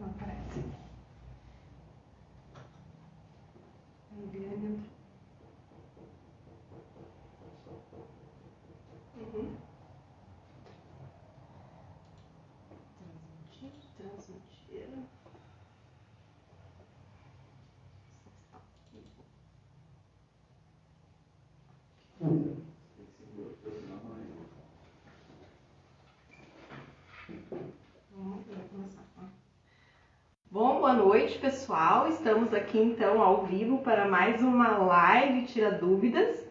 Não aparece. A Eliane entrou. Transmitir. Bom, boa noite, pessoal. Estamos aqui então ao vivo para mais uma live Tira Dúvidas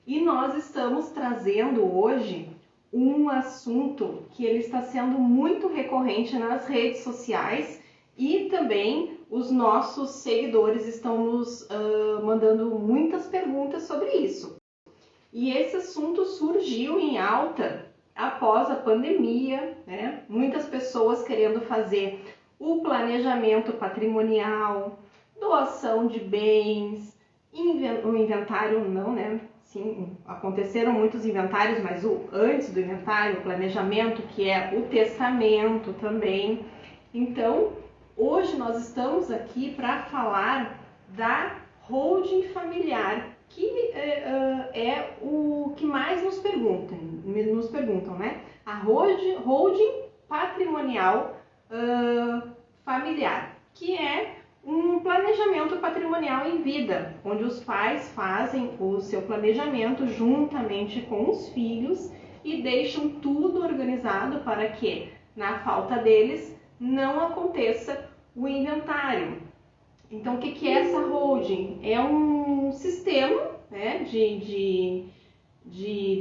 e nós estamos trazendo hoje um assunto que ele está sendo muito recorrente nas redes sociais e também os nossos seguidores estão nos mandando muitas perguntas sobre isso. E esse assunto surgiu em alta após a pandemia, né? Muitas pessoas querendo fazer o planejamento patrimonial, doação de bens, o inventário não, né? Sim, aconteceram muitos inventários, mas antes do inventário, o planejamento, que é o testamento também. Então, hoje nós estamos aqui para falar da holding familiar, que é o que mais nos perguntam, né? A holding patrimonial familiar, que é um planejamento patrimonial em vida, onde os pais fazem o seu planejamento juntamente com os filhos e deixam tudo organizado para que, na falta deles, não aconteça o inventário. Então, o que é essa holding? É um sistema, né, de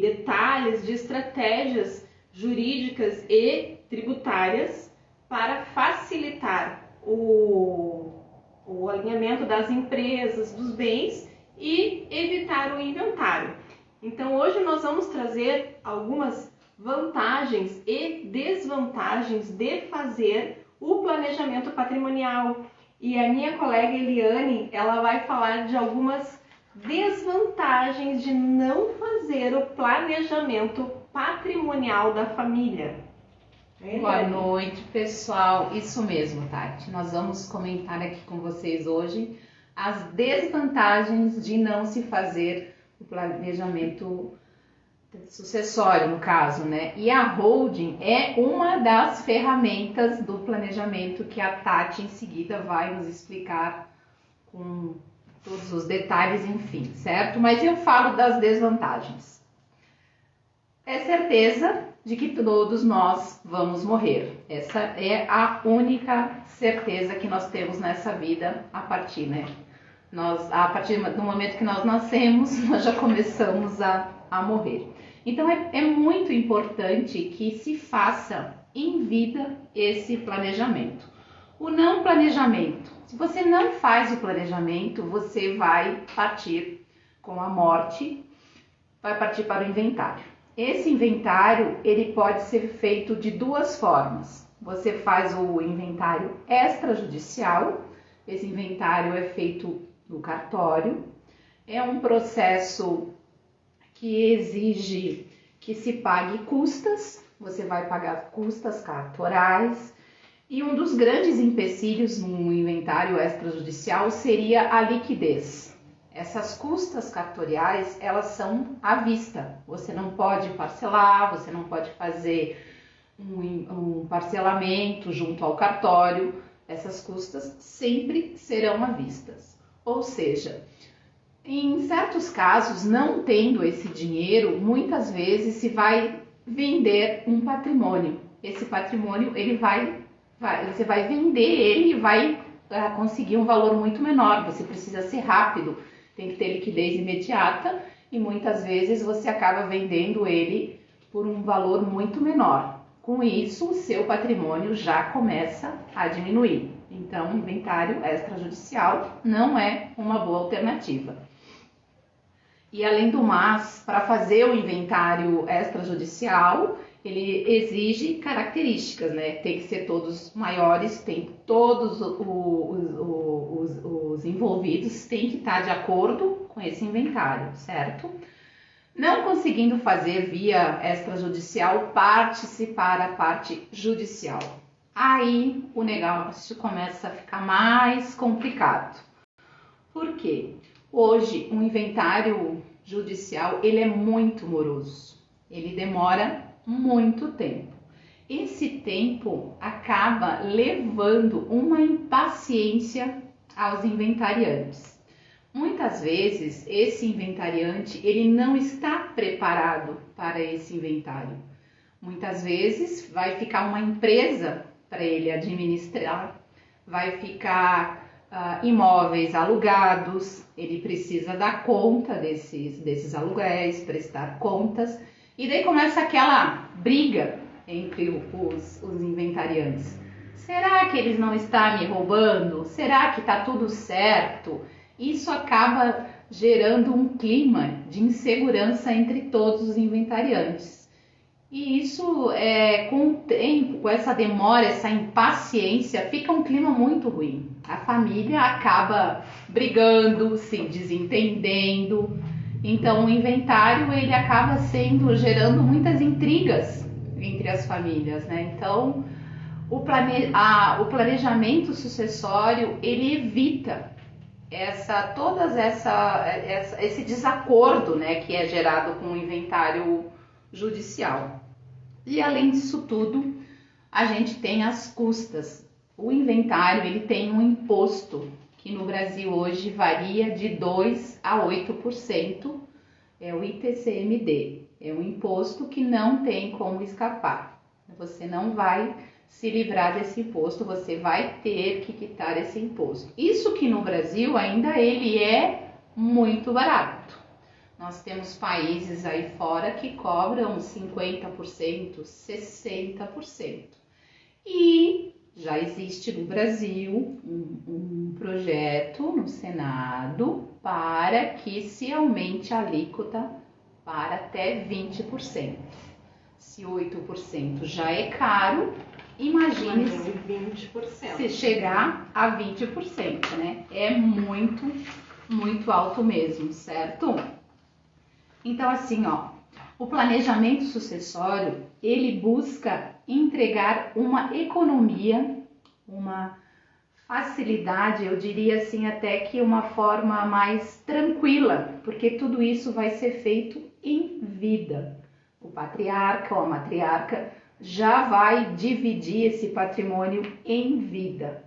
detalhes, de estratégias jurídicas e tributárias para facilitar o alinhamento das empresas, dos bens e evitar o inventário. Então, hoje nós vamos trazer algumas vantagens e desvantagens de fazer o planejamento patrimonial. E a minha colega Eliane, ela vai falar de algumas desvantagens de não fazer o planejamento patrimonial da família. Boa noite, pessoal. Isso mesmo, Tati. Nós vamos comentar aqui com vocês hoje as desvantagens de não se fazer o planejamento sucessório, no caso, né? E a holding é uma das ferramentas do planejamento que a Tati em seguida vai nos explicar com todos os detalhes, enfim, certo? Mas eu falo das desvantagens. É certeza de que todos nós vamos morrer. Essa é a única certeza que nós temos nessa vida a partir do momento que nós nascemos, nós já começamos a morrer. Então é muito importante que se faça em vida esse planejamento. O não planejamento. Se você não faz o planejamento, você vai partir com a morte, vai partir para o inventário. Esse inventário, ele pode ser feito de duas formas. Você faz o inventário extrajudicial, esse inventário é feito no cartório, é um processo que exige que se pague custas, você vai pagar custas cartorais, e um dos grandes empecilhos no inventário extrajudicial seria a liquidez. Essas custas cartoriais, elas são à vista. Você não pode parcelar, você não pode fazer um parcelamento junto ao cartório. Essas custas sempre serão à vista. Ou seja, em certos casos, não tendo esse dinheiro, muitas vezes se vai vender um patrimônio. Esse patrimônio, você vai vender ele e vai conseguir um valor muito menor. Você precisa ser rápido. Tem que ter liquidez imediata e muitas vezes você acaba vendendo ele por um valor muito menor. Com isso, o seu patrimônio já começa a diminuir. Então, o inventário extrajudicial não é uma boa alternativa. E além do mais, para fazer o inventário extrajudicial, ele exige características, né? Tem que ser todos maiores, tem todos os envolvidos têm que estar de acordo com esse inventário, certo? Não conseguindo fazer via extrajudicial, parte-se para a parte judicial. aí o negócio começa a ficar mais complicado. Por quê? Hoje, o inventário judicial, ele é muito moroso. Ele demora muito tempo. Esse tempo acaba levando uma impaciência aos inventariantes. Muitas vezes, esse inventariante, ele não está preparado para esse inventário. Muitas vezes, vai ficar uma empresa para ele administrar, vai ficar imóveis alugados, ele precisa dar conta desses aluguéis, prestar contas, e daí começa aquela briga entre os inventariantes. Será que eles não estão me roubando? Será que está tudo certo? Isso acaba gerando um clima de insegurança entre todos os inventariantes. E isso, com o tempo, com essa demora, essa impaciência, fica um clima muito ruim. A família acaba brigando, se desentendendo. Então, o inventário ele acaba gerando muitas intrigas entre as famílias, né? Então, o planejamento sucessório ele evita esse desacordo, né, que é gerado com o inventário judicial. E além disso tudo, a gente tem as custas. O inventário ele tem um imposto que no Brasil hoje varia de 2% a 8%, é o ITCMD. É um imposto que não tem como escapar. Você não vai se livrar desse imposto, você vai ter que quitar esse imposto. Isso que no Brasil ainda ele é muito barato. Nós temos países aí fora que cobram 50%, 60%. E já existe no Brasil um projeto no Senado para que se aumente a alíquota para até 20%. Se 8% já é caro, imagine 20%. Se chegar a 20%, né? É muito, muito alto mesmo, certo? Então, assim, o planejamento sucessório, ele busca entregar uma economia, uma facilidade, eu diria assim, até que uma forma mais tranquila, porque tudo isso vai ser feito em vida. O patriarca ou a matriarca já vai dividir esse patrimônio em vida.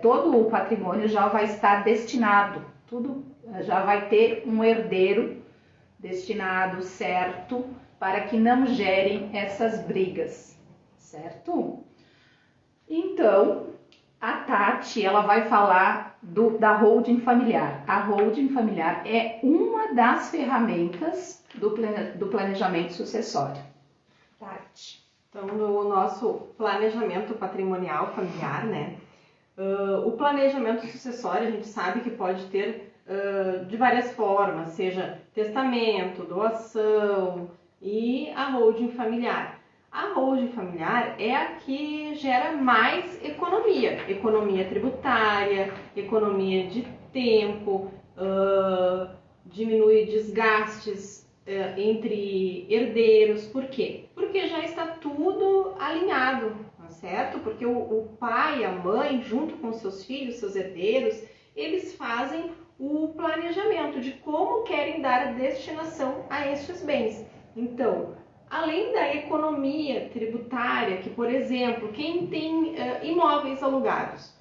Todo o patrimônio já vai estar destinado, tudo já vai ter um herdeiro destinado certo para que não gerem essas brigas, certo? Então, a Tati, ela vai falar da holding familiar. A holding familiar é uma das ferramentas do planejamento sucessório. Tati. Então, no nosso planejamento patrimonial familiar, né? O planejamento sucessório, a gente sabe que pode ter de várias formas, seja testamento, doação e a holding familiar. A holding familiar é a que gera mais economia tributária, economia de tempo, diminui desgastes entre herdeiros. Por quê? Porque já está tudo alinhado, tá certo? Porque o pai e a mãe, junto com seus filhos, seus herdeiros, eles fazem o planejamento de como querem dar a destinação a estes bens. Então, além da economia tributária, que, por exemplo, quem tem imóveis alugados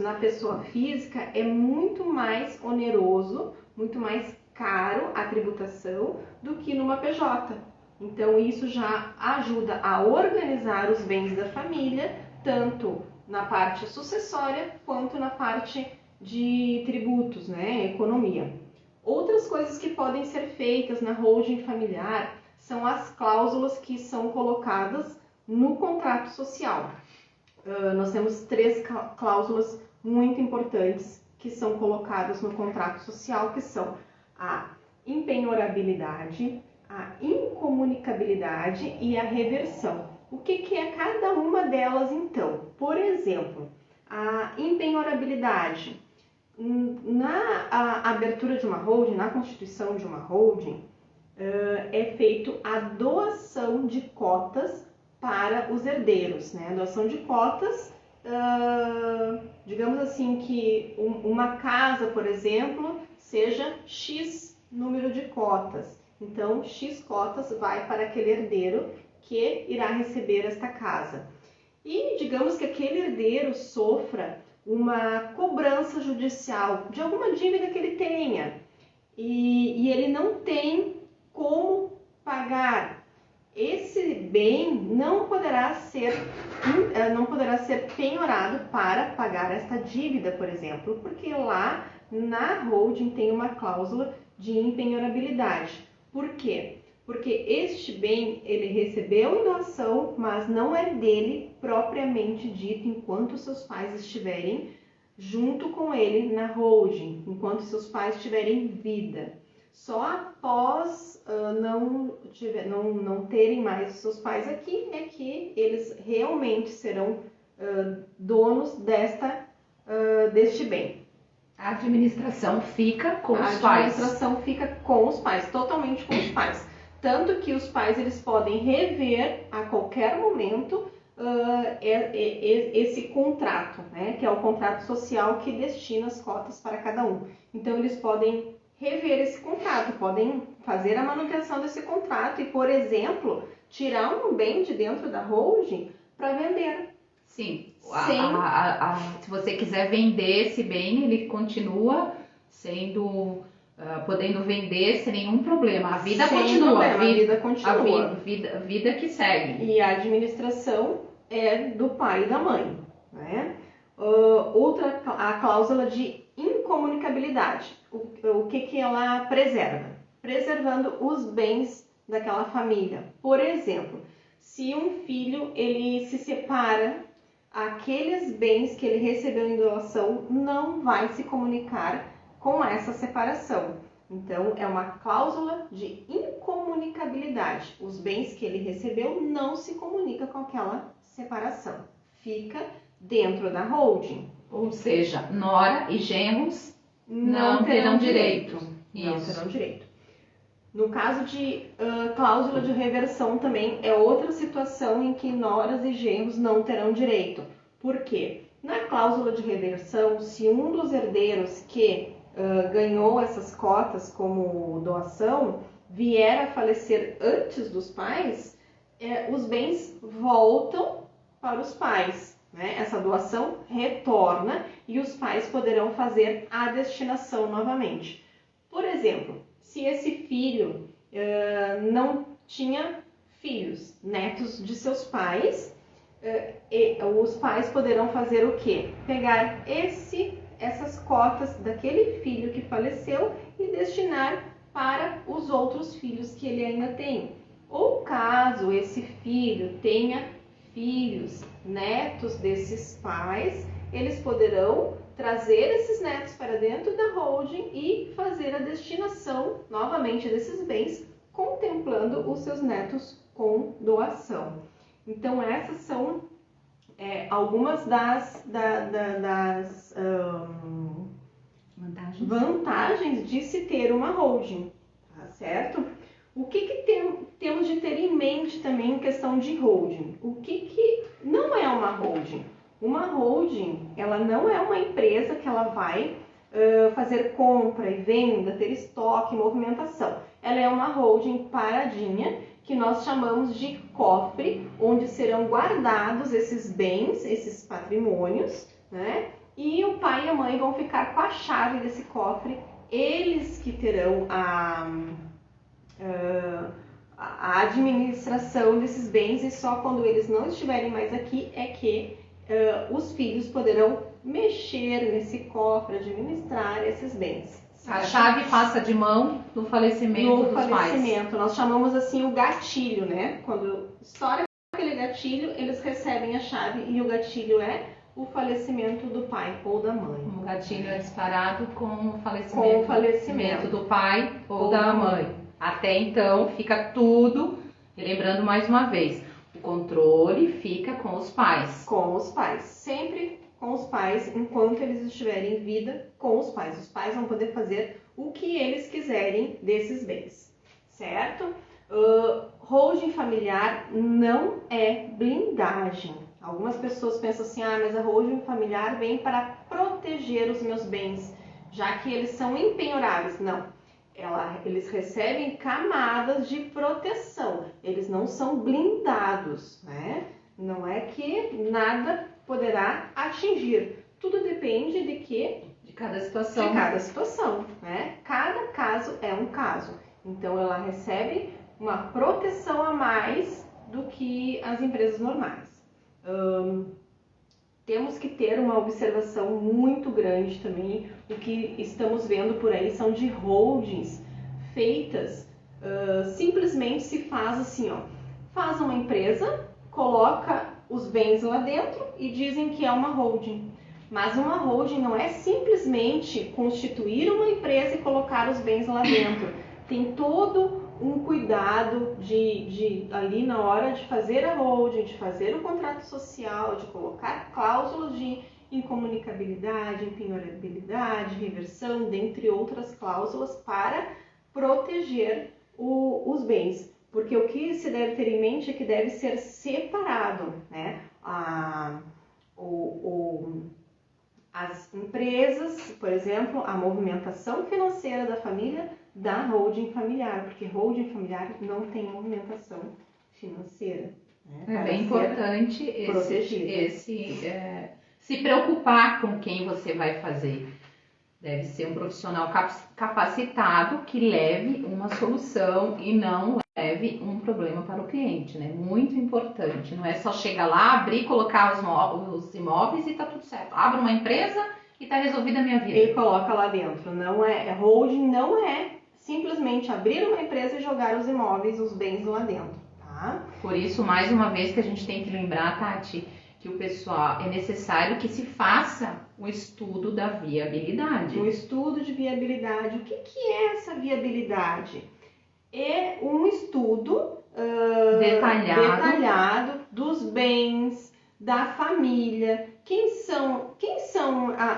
na pessoa física é muito mais oneroso, muito mais caro a tributação do que numa PJ. Então, isso já ajuda a organizar os bens da família, tanto na parte sucessória quanto na parte de tributos, né, economia. Outras coisas que podem ser feitas na holding familiar são as cláusulas que são colocadas no contrato social. Nós temos 3 cláusulas muito importantes que são colocadas no contrato social, que são a impenhorabilidade, a incomunicabilidade e a reversão. O que é cada uma delas, então? Por exemplo, a impenhorabilidade. Na abertura de uma holding, na constituição de uma holding, é feito a doação de cotas para os herdeiros, né? A doação de cotas, digamos assim que uma casa, por exemplo, seja X número de cotas. Então, X cotas vai para aquele herdeiro que irá receber esta casa. E digamos que aquele herdeiro sofra uma cobrança judicial de alguma dívida que ele tenha e ele não tem como pagar. Esse bem não poderá ser penhorado para pagar esta dívida, por exemplo, porque lá na holding tem uma cláusula de impenhorabilidade. Por quê? Porque este bem ele recebeu em doação, mas não é dele propriamente dito enquanto seus pais estiverem junto com ele na holding, enquanto seus pais estiverem em vida. Só após não terem mais seus pais aqui é que eles realmente serão donos deste bem. A administração fica com os pais. A administração fica com os pais, totalmente com os pais. Tanto que os pais eles podem rever a qualquer momento esse contrato, né, que é o contrato social que destina as cotas para cada um. Então, eles podem rever esse contrato, podem fazer a manutenção desse contrato e, por exemplo, tirar um bem de dentro da holding para vender. Sim, se você quiser vender esse bem, ele continua sendo... podendo vender sem nenhum problema. A vida continua. A vida continua. A vida que segue. E a administração é do pai e da mãe, né? A cláusula de incomunicabilidade. O que ela preserva? Preservando os bens daquela família. Por exemplo, se um filho ele se separa, aqueles bens que ele recebeu em doação não vai se comunicar com essa separação. Então, é uma cláusula de incomunicabilidade. Os bens que ele recebeu não se comunicam com aquela separação. Fica dentro da holding. Ou seja, nora e genros não terão direito. Não terão direito. No caso de cláusula de reversão também é outra situação em que noras e genros não terão direito. Por quê? Na cláusula de reversão, se um dos herdeiros que ganhou essas cotas como doação, vier a falecer antes dos pais, os bens voltam para os pais, né? Essa doação retorna e os pais poderão fazer a destinação novamente. Por exemplo, se esse filho não tinha filhos, netos de seus pais, os pais poderão fazer o quê? Pegar essas cotas daquele filho que faleceu e destinar para os outros filhos que ele ainda tem. Ou caso esse filho tenha filhos, netos desses pais, eles poderão trazer esses netos para dentro da holding e fazer a destinação novamente desses bens, contemplando os seus netos com doação. Então, essas são algumas das vantagens de se ter uma holding, tá certo? O que temos de ter em mente também em questão de holding? O que não é uma holding? Uma holding, ela não é uma empresa que ela vai fazer compra e venda, ter estoque, movimentação. Ela é uma holding paradinha, que nós chamamos de cofre, onde serão guardados esses bens, esses patrimônios, né? E o pai e a mãe vão ficar com a chave desse cofre, eles que terão a administração desses bens, e só quando eles não estiverem mais aqui é que os filhos poderão mexer nesse cofre, administrar esses bens. A chave passa de mão no falecimento dos pais. Nós chamamos assim o gatilho, né? Quando estoura aquele gatilho, eles recebem a chave e o gatilho é o falecimento do pai ou da mãe. O gatilho é disparado com o falecimento do pai ou da mãe. Até então fica tudo, lembrando mais uma vez, o controle fica com os pais. Com os pais, sempre com os pais, enquanto eles estiverem em vida, com os pais. Os pais vão poder fazer o que eles quiserem desses bens, certo? holding familiar não é blindagem. Algumas pessoas pensam assim, mas a holding familiar vem para proteger os meus bens, já que eles são impenhoráveis. Não, eles recebem camadas de proteção, eles não são blindados, né? Não é que nada poderá atingir, tudo depende de quê? De cada situação. De cada situação, né? Cada caso é um caso, então ela recebe uma proteção a mais do que as empresas normais. Temos que ter uma observação muito grande também. O que estamos vendo por aí são de holdings feitas, simplesmente se faz assim, faz uma empresa, coloca os bens lá dentro e dizem que é uma holding. Mas uma holding não é simplesmente constituir uma empresa e colocar os bens lá dentro. Tem todo um cuidado de ali na hora de fazer a holding, de fazer o contrato social, de colocar cláusulas de incomunicabilidade, impenhorabilidade, reversão, dentre outras cláusulas para proteger os bens. Porque o que se deve ter em mente é que deve ser separado, né? As empresas, por exemplo, a movimentação financeira da família da holding familiar, porque holding familiar não tem movimentação financeira. Né, é bem importante se preocupar com quem você vai fazer. Deve ser um profissional capacitado que leve uma solução e não leve um problema para o cliente, né? Muito importante. Não é só chegar lá, abrir, colocar os imóveis e tá tudo certo. Abre uma empresa e tá resolvida a minha vida. E coloca lá dentro. Holding não é simplesmente abrir uma empresa e jogar os imóveis, os bens lá dentro, tá? Por isso, mais uma vez que a gente tem que lembrar, Tati, que o pessoal é necessário que se faça o estudo da viabilidade. Um estudo de viabilidade. O que é essa viabilidade? É um estudo detalhado dos bens, da família. Quem são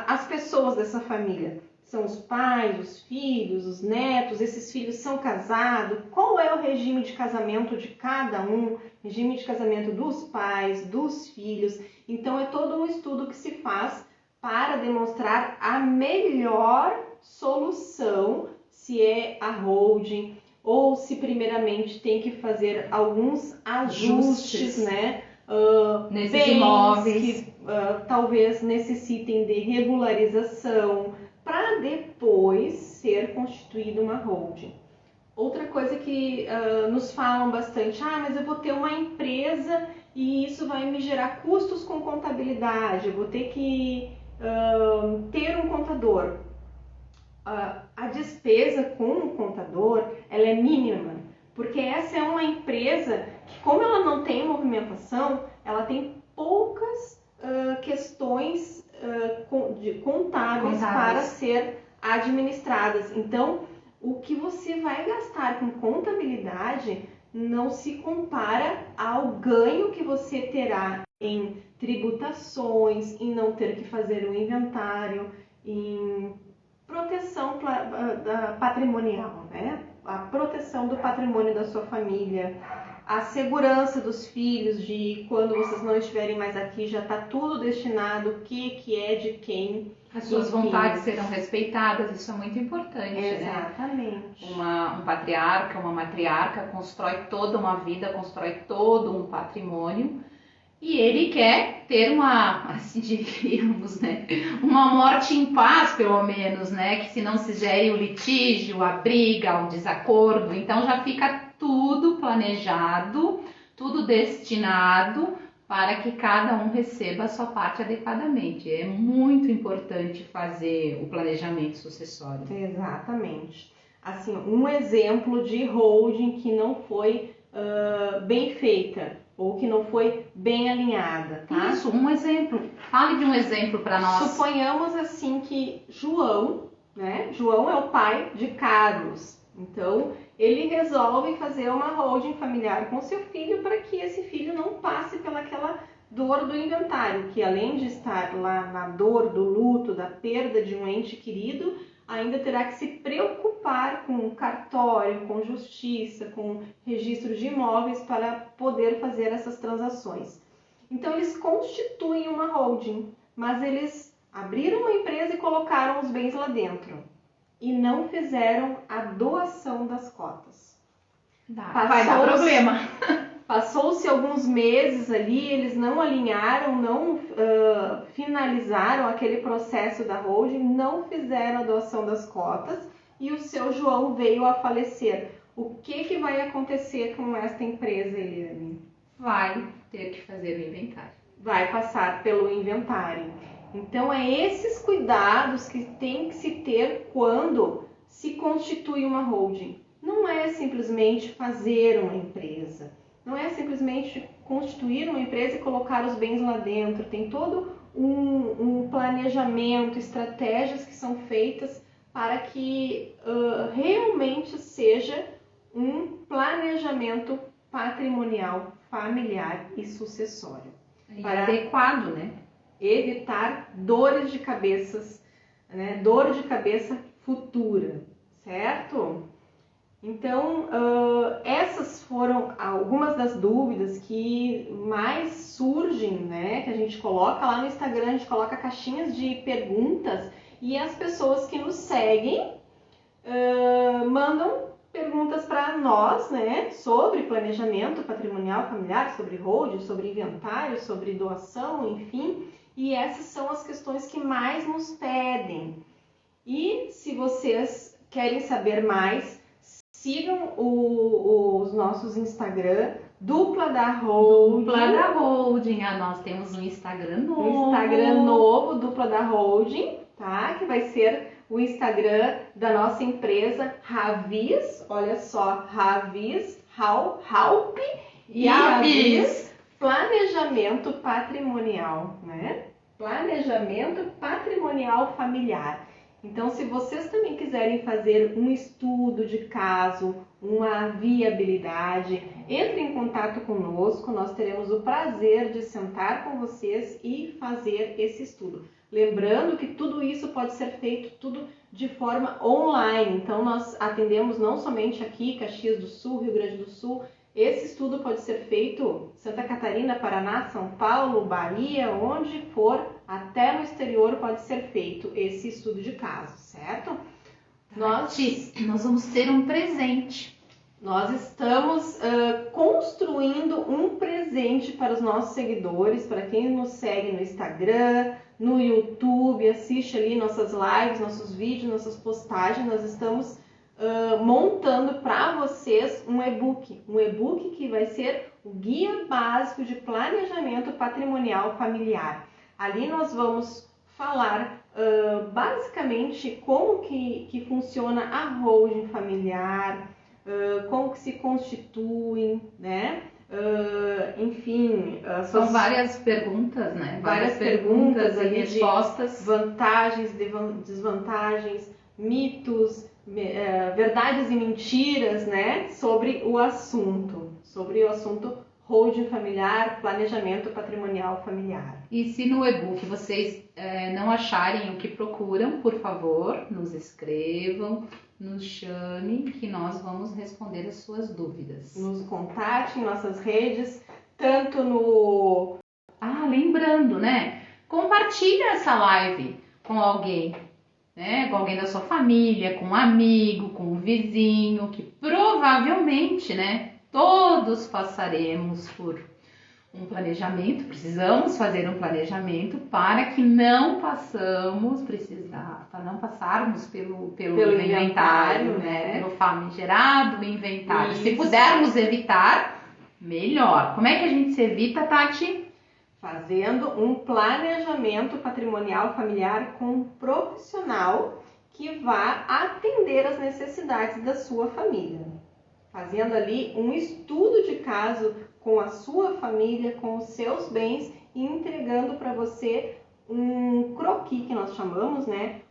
as pessoas dessa família? São os pais, os filhos, os netos, esses filhos são casados? Qual é o regime de casamento de cada um? Regime de casamento dos pais, dos filhos. Então é todo um estudo que se faz para demonstrar a melhor solução, se é a holding, ou se primeiramente tem que fazer alguns ajustes, né? Nesses imóveis que talvez necessitem de regularização para depois ser constituída uma holding. Outra coisa que nos falam bastante, mas eu vou ter uma empresa e isso vai me gerar custos com contabilidade, eu vou ter que ter um contador. A despesa com um contador, ela é mínima, porque essa é uma empresa que, como ela não tem movimentação, ela tem poucas questões contábeis para ser administradas. Então, o que você vai gastar com contabilidade não se compara ao ganho que você terá em tributações, em não ter que fazer um inventário, em proteção patrimonial, né? A proteção do patrimônio da sua família, a segurança dos filhos, de quando vocês não estiverem mais aqui, já está tudo destinado, o que é de quem. As suas vontades serão respeitadas, isso é muito importante. Exatamente. Né? Um patriarca, uma matriarca constrói toda uma vida, constrói todo um patrimônio e ele quer ter uma, assim diríamos, né? Uma morte em paz, pelo menos, né? Que se não se gere o litígio, a briga, o desacordo, então já fica tudo planejado, tudo destinado para que cada um receba a sua parte adequadamente. É muito importante fazer o planejamento sucessório. Exatamente. Assim, um exemplo de holding que não foi bem feita ou que não foi bem alinhada, tá? Isso, um exemplo. Fale de um exemplo para nós. Suponhamos assim que João, né? João é o pai de Carlos. Então, ele resolve fazer uma holding familiar com seu filho para que esse filho não passe pelaquela dor do inventário, que além de estar lá na dor do luto, da perda de um ente querido, ainda terá que se preocupar com cartório, com justiça, com registro de imóveis para poder fazer essas transações. Então, eles constituem uma holding, mas eles abriram uma empresa e colocaram os bens lá dentro e não fizeram a doação das cotas. Vai dar problema. Passou-se alguns meses ali, eles não alinharam, não finalizaram aquele processo da holding, não fizeram a doação das cotas e o seu João veio a falecer. O que vai acontecer com esta empresa, Eliane? Vai ter que fazer o inventário. Vai passar pelo inventário. Então, é esses cuidados que tem que se ter quando se constitui uma holding. Não é simplesmente fazer uma empresa. Não é simplesmente constituir uma empresa e colocar os bens lá dentro. Tem todo um planejamento, estratégias que são feitas para que realmente seja um planejamento patrimonial, familiar e sucessório. Para adequado, né? Evitar dores de cabeças, né? Dor de cabeça futura, certo? Então, essas foram algumas das dúvidas que mais surgem, né? Que a gente coloca lá no Instagram, a gente coloca caixinhas de perguntas e as pessoas que nos seguem mandam perguntas para nós, né? Sobre planejamento patrimonial familiar, sobre holding, sobre inventário, sobre doação, enfim. E essas são as questões que mais nos pedem. E se vocês querem saber mais, sigam os nossos Instagram, Dupla da Holding. Dupla da Holding. Nós temos um Instagram novo. Instagram novo, Dupla da Holding, tá? Que vai ser o Instagram da nossa empresa Ravis. Olha só, Ravis, Halp e Ravis Planejamento Patrimonial, né? Planejamento Patrimonial Familiar. Então, se vocês também quiserem fazer um estudo de caso, uma viabilidade, entre em contato conosco, nós teremos o prazer de sentar com vocês e fazer esse estudo. Lembrando que tudo isso pode ser feito tudo de forma online, então nós atendemos não somente aqui, Caxias do Sul, Rio Grande do Sul. Esse estudo pode ser feito Santa Catarina, Paraná, São Paulo, Bahia, onde for, até no exterior pode ser feito esse estudo de caso, certo? Nós vamos ter um presente. Nós estamos construindo um presente para os nossos seguidores, para quem nos segue no Instagram, no YouTube, assiste ali nossas lives, nossos vídeos, nossas postagens. Nós estamos montando para vocês um e-book que vai ser o Guia Básico de Planejamento Patrimonial Familiar. Ali nós vamos falar basicamente como que funciona a holding familiar, como que se constituem, né? Enfim, são várias perguntas, né? Várias perguntas e respostas, vantagens, desvantagens, mitos, verdades e mentiras, né? Sobre o assunto holding familiar, planejamento patrimonial familiar. E se no e-book vocês não acharem o que procuram, por favor, nos escrevam, nos chamem, que nós vamos responder as suas dúvidas. Nos contate em nossas redes, tanto no... lembrando, né? Compartilha essa live com alguém, né? Com alguém da sua família, com um amigo, com um vizinho, que provavelmente, né? Todos passaremos por um planejamento, precisamos fazer um planejamento para que não passarmos pelo inventário, né? Pelo famigerado inventário. Isso. Se pudermos evitar, melhor. Como é que a gente se evita, Tati? Fazendo um planejamento patrimonial familiar com um profissional que vá atender as necessidades da sua família. Fazendo ali um estudo de caso com a sua família, com os seus bens e entregando para você um croquis que nós chamamos, né?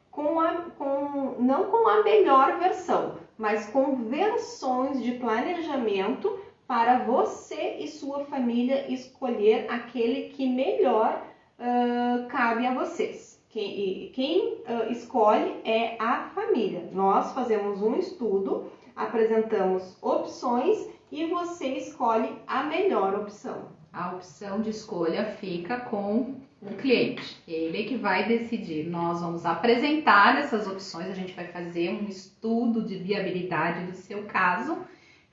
Não com a melhor versão, mas com versões de planejamento para você e sua família escolher aquele que melhor cabe a vocês. Quem escolhe é a família. Nós fazemos um estudo, apresentamos opções e você escolhe a melhor opção. A opção de escolha fica com o cliente, ele que vai decidir. Nós vamos apresentar essas opções, a gente vai fazer um estudo de viabilidade do seu caso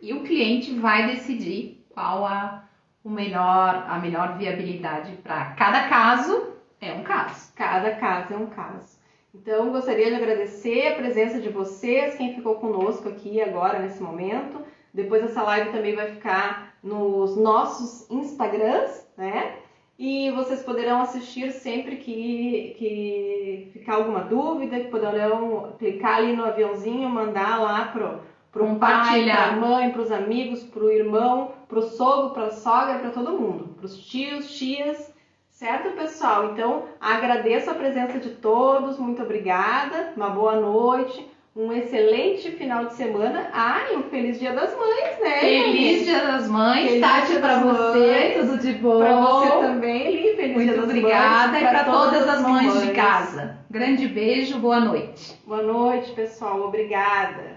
e o cliente vai decidir qual a melhor viabilidade para cada caso. É um caso. Cada caso é um caso. Então, gostaria de agradecer a presença de vocês, quem ficou conosco aqui agora, nesse momento. Depois essa live também vai ficar nos nossos Instagrams, né? E vocês poderão assistir sempre que ficar alguma dúvida, que poderão clicar ali no aviãozinho, mandar lá pro pai, para a mãe, para os amigos, para o irmão, para o sogro, para a sogra, para todo mundo. Para os tios, tias, certo, pessoal? Então, agradeço a presença de todos, muito obrigada, uma boa noite. Um excelente final de semana. E um feliz Dia das Mães, né? Feliz Dia das Mães, Tati, para você, tudo de bom. Para você também, Li, feliz Dia das Mães. Muito obrigada e para todas as mães de casa. Grande beijo, boa noite. Boa noite, pessoal. Obrigada.